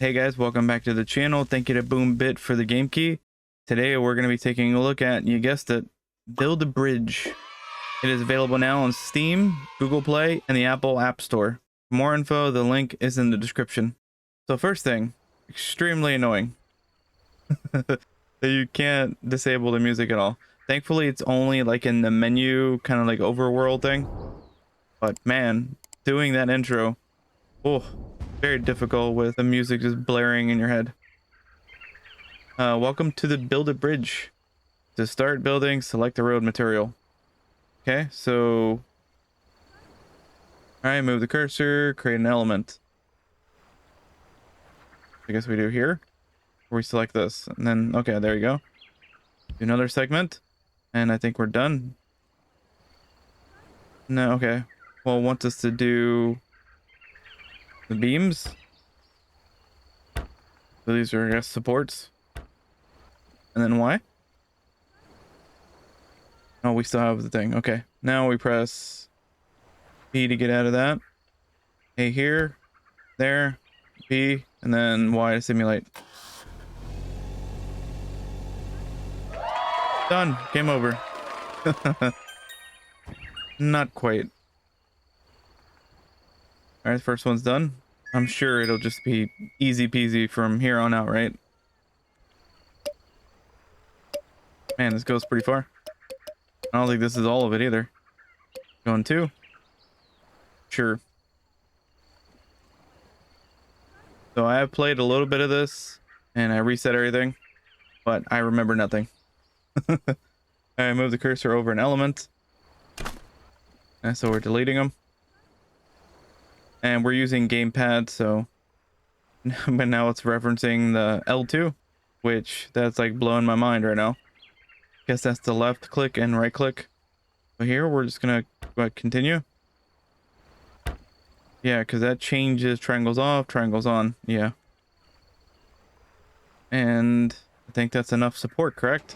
Hey guys, welcome back to the channel. Thank you to BoomBit for the game key. Today we're going to be taking a look at, you guessed it, Build a Bridge. It is available now on Steam, Google Play, and the Apple App Store. For more info, the link is in the description. So first thing, extremely annoying that you can't disable the music at all. Thankfully, it's only like in the menu, kind of like overworld thing. But man, doing that intro, oh, very difficult with the music just blaring in your head. Welcome to the Build a Bridge. To start building, select the road material. Okay, so all right, move the cursor, create an element. I guess we do here. We select this, and then okay, there you go. Do another segment, and I think we're done. No, okay. Well, it wants us to do the beams. So these are, I guess, supports. And then Y. Oh, we still have the thing. Okay, now we press P to get out of that. A here, there, P, and then Y to simulate. Done. Game over. Not quite. All right, first one's done. I'm sure it'll just be easy peasy from here on out, right? Man, this goes pretty far. I don't think this is all of it either. Going two? Sure. So I have played a little bit of this, and I reset everything, but I remember nothing. I move the cursor over an element. And so we're deleting them. And we're using gamepad, so but now it's referencing the L2, which that's like blowing my mind right now. Guess that's the left click and right click. So here we're just gonna continue. Yeah, because that changes triangles off, triangles on. Yeah. And I think that's enough support, correct?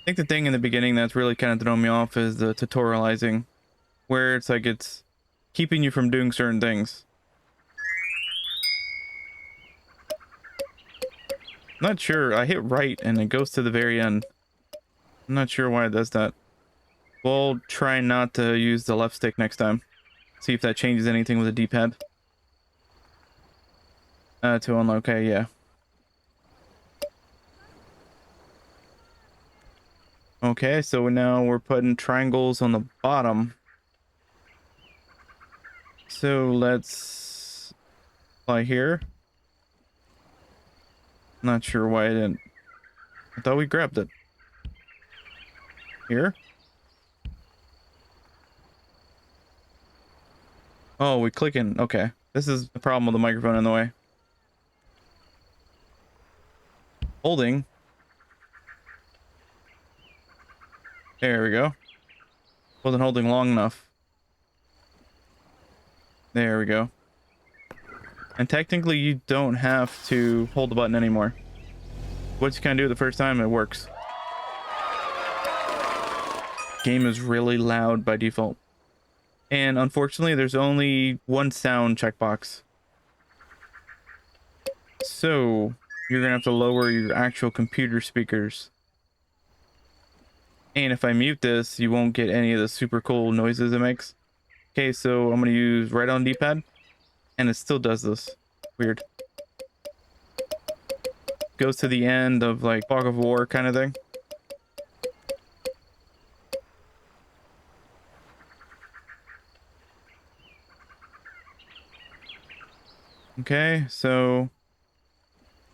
I think the thing in the beginning that's really kind of thrown me off is the tutorializing, where it's like it's keeping you from doing certain things. Not sure. I hit right and it goes to the very end. I'm not sure why it does that. We'll try not to use the left stick next time. See if that changes anything with the D-pad. To unlock. Okay, yeah. Okay, so now we're putting triangles on the bottom. So let's apply here. Not sure why I didn't. I thought we grabbed it. Here? Oh, we clicking. Okay. This is the problem with the microphone in the way. Holding. There we go. Wasn't holding long enough. There we go. And technically you don't have to hold the button anymore. What you can do the first time, it works. Game is really loud by default. And unfortunately, there's only one sound checkbox. So you're gonna have to lower your actual computer speakers. And if I mute this, you won't get any of the super cool noises it makes. Okay, so I'm gonna use right on D-pad, and it still does this. Weird. Goes to the end of like fog of war kind of thing. Okay, so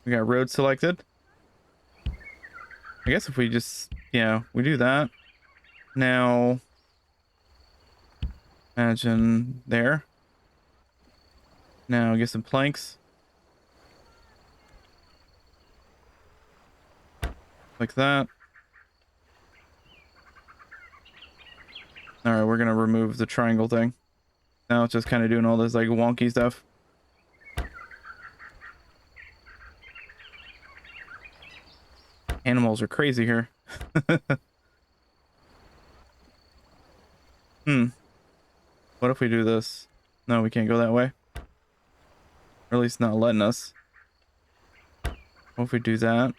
we got road selected. I guess if we just, yeah, we do that. Now, imagine there. Now get some planks. Like that. All right, we're gonna remove the triangle thing. Now it's just kind of doing all this like wonky stuff. Animals are crazy here. Hmm. What if we do this? No, we can't go that way. Or at least not letting us. What if we do that?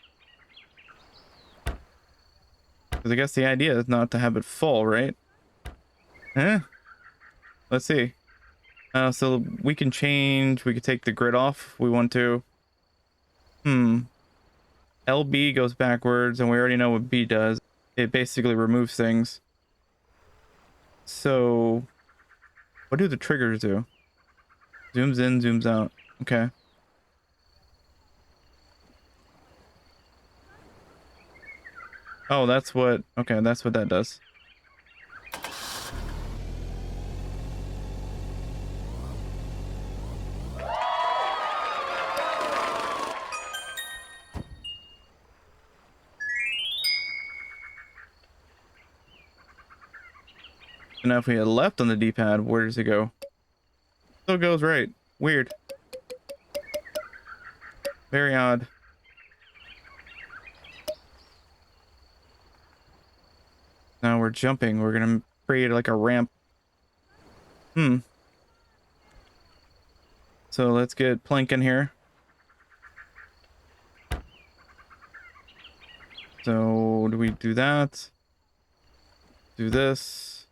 Because I guess the idea is not to have it full, right? Eh? Let's see. So we can change. We could take the grid off if we want to. Hmm. LB goes backwards, and we already know what B does. It basically removes things. So what do the triggers do? Zooms in, zooms out. Okay. Oh, that's what... Okay, that's what that does. And now if we had left on the D-pad, where does it go? Still goes right. Weird. Very odd. Now we're jumping. We're gonna create like a ramp. Hmm. So let's get Plank in here. So do we do that? Do this.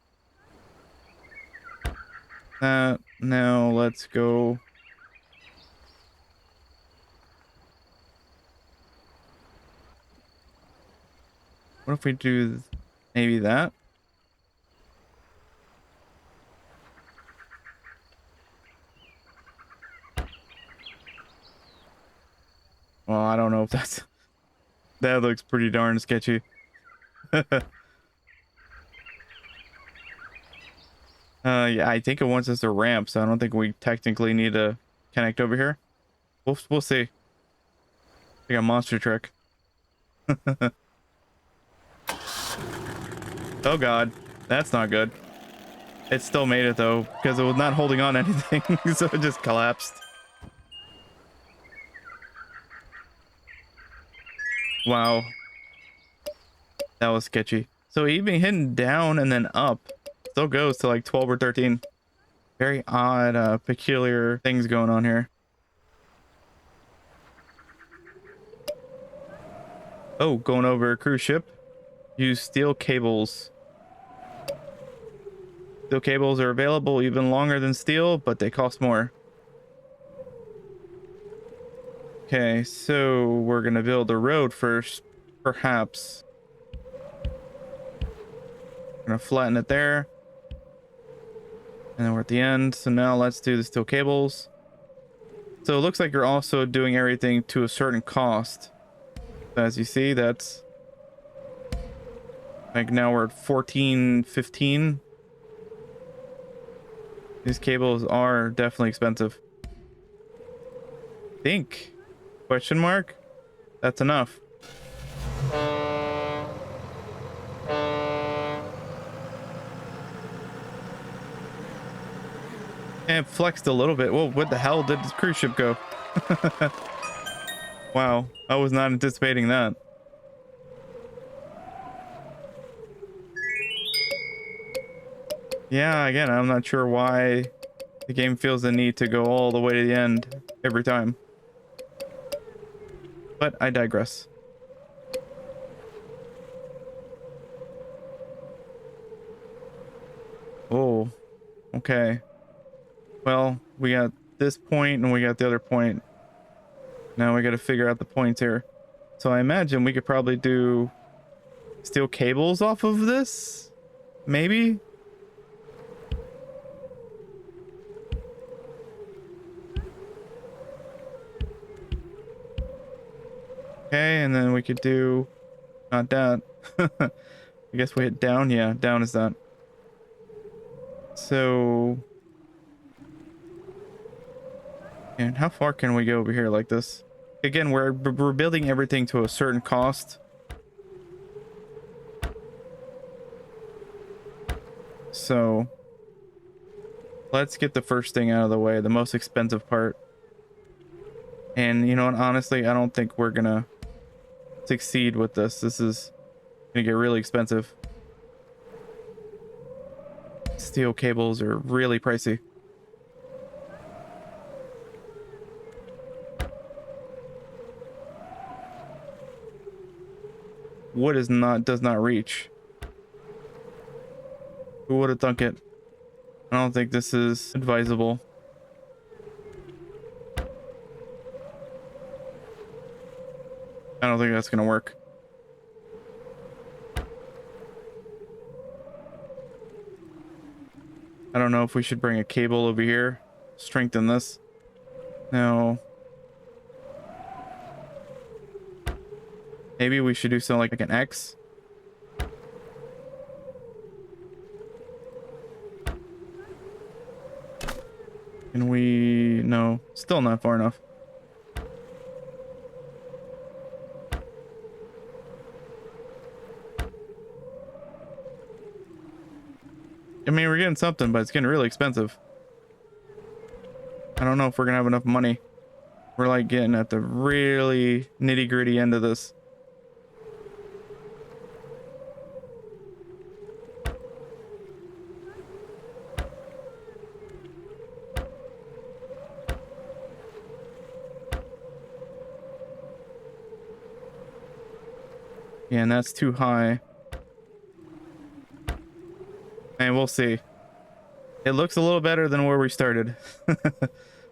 That. Now let's go. What if we do maybe that? Well, I don't know if that's... That looks pretty darn sketchy. Yeah, I think it wants us to ramp, so I don't think we technically need to connect over here. We'll see. Like a monster truck. Oh god, that's not good. It still made it though, because it was not holding on anything, so it just collapsed. Wow, that was sketchy. So even hitting down and then up still goes to like 12 or 13. Very odd, peculiar things going on here. Oh, going over a cruise ship. Use steel cables. Steel cables are available even longer than steel, but they cost more. Okay, so we're gonna build a road first, perhaps. We're gonna flatten it there. And then we're at the end. So now let's do the steel cables. So it looks like you're also doing everything to a certain cost. As you see, that's like now we're at 14, 15. These cables are definitely expensive. Think? Question mark? That's enough. And it flexed a little bit. Whoa, what the hell did this cruise ship go? Wow, I was not anticipating that. Yeah, again, I'm not sure why the game feels the need to go all the way to the end every time. But I digress. Oh, okay. Well, we got this point and we got the other point. Now we got to figure out the points here. So I imagine we could probably do steel cables off of this. Maybe. Okay, and then we could do not that. I guess we hit down. Yeah, down is that. So, and how far can we go over here like this? Again, we're building everything to a certain cost. So let's get the first thing out of the way, the most expensive part. And you know what, honestly, I don't think we're gonna succeed with this. This is gonna get really expensive. Steel cables are really pricey. Wood does not reach. Who would have thunk it? I don't think this is advisable. I don't think that's gonna work. I don't know if we should bring a cable over here, strengthen this. No. Maybe we should do something like an X. Can we... No, still not far enough. I mean, we're getting something, but it's getting really expensive. I don't know if we're gonna have enough money. We're like getting at the really nitty-gritty end of this. Yeah, and that's too high. And we'll see. It looks a little better than where we started.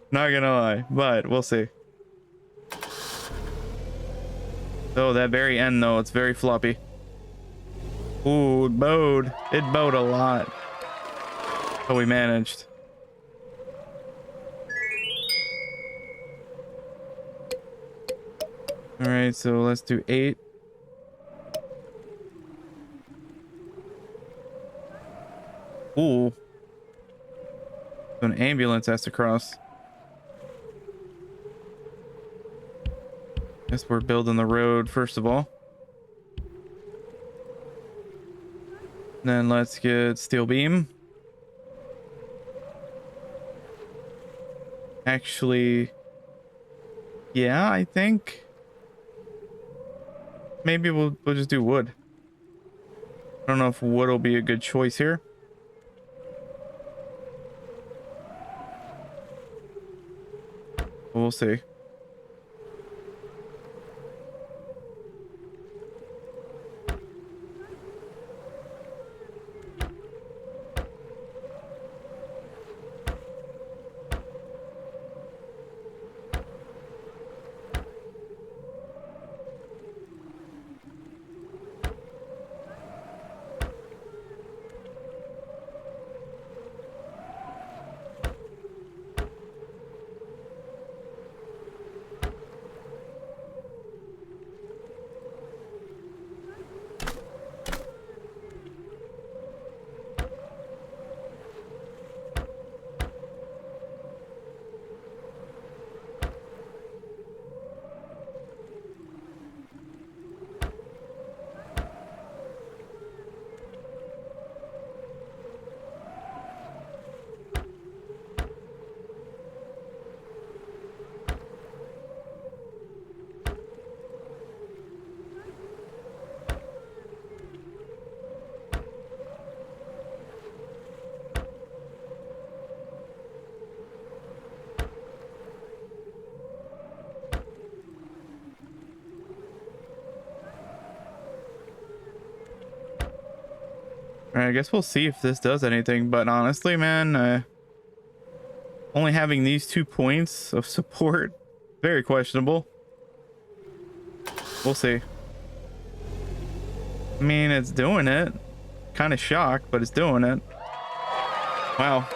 Not gonna lie, but we'll see. Oh, that very end though, it's very floppy. Ooh, it bowed. It bowed a lot. But we managed. All right, so let's do 8. Ooh. So an ambulance has to cross. Guess we're building the road first of all. Then let's get steel beam. Actually, yeah, I think maybe we'll just do wood. I don't know if wood will be a good choice here. We'll see. All right, I guess we'll see if this does anything, but honestly, man, only having these 2 points of support, very questionable. We'll see. I mean, it's doing it. Kind of shocked, but it's doing it. Wow.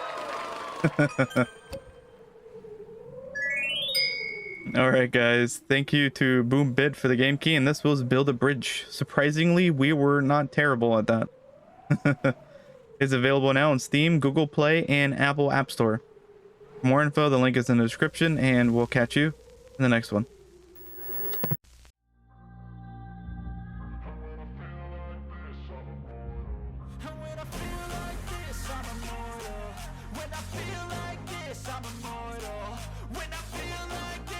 All right, guys. Thank you to BoomBit for the game key, and this was Build a Bridge. Surprisingly, we were not terrible at that. It's available now on Steam, Google Play, and Apple App Store. For more info, the link is in the description, and we'll catch you in the next one. When I feel like this, I'm immortal. When I feel like this,